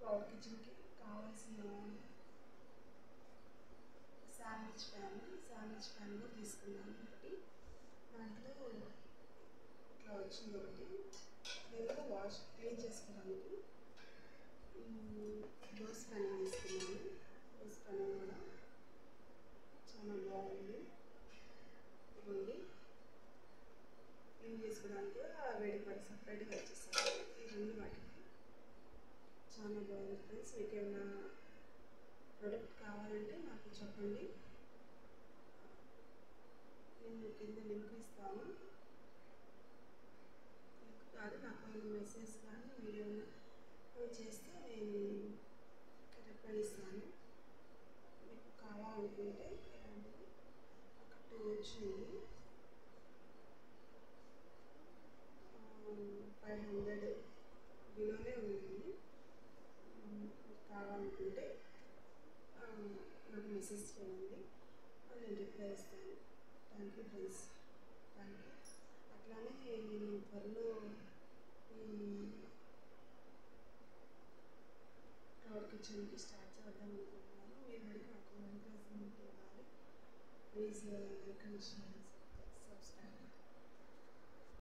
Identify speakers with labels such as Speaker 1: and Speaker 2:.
Speaker 1: Cloud కిచెన్కి కావాల్సిన sandwich pan కూడా తీసుకున్నాను ఒకటి. దాంట్లో ఇట్లా వచ్చింది ఒకటి. నేను క్లీన్ చేసుకోవడానికి దోశ ప్యాన్ తీసుకున్నాను. దోశ ప్యాన్ కూడా చాలా బాగుంది. ఇవ్వండి, క్లీన్ చేసుకోవడానికి వేడి పడి సపరేట్గా వచ్చేసాను. ఈ రెండు వాటికి చాలా బాగుంది ఫ్రెండ్స్. మీకు ఏమైనా ప్రోడక్ట్ కావాలంటే నాకు చెప్పండి, నేను కింద లింక్ ఇస్తాను. లింక్ కాదు, నాకు మెసేజ్ కానీ మీరు చేస్తే నేను రిప్లై ఇస్తాను. మీకు కావాలనుకుంటే ఇలాంటివి ఒక 2 వచ్చినాయి. 500 బిలోనే ఉన్నాయి. కావాలనుకుంటే నాకు మెసేజ్ చేయండి, నేను రిప్లై ఇస్తాను. Thank you friends, thank you. అట్లానే నేను త్వరలో క్లౌడ్ కిచెన్కి స్టార్ట్ చేద్దాం అనుకుంటున్నాను. మీరు నాకు ఎంకరేజ్మెంట్ ఇవ్వాలి ప్లీజ్. ఎంకరేజ్ చేయండి.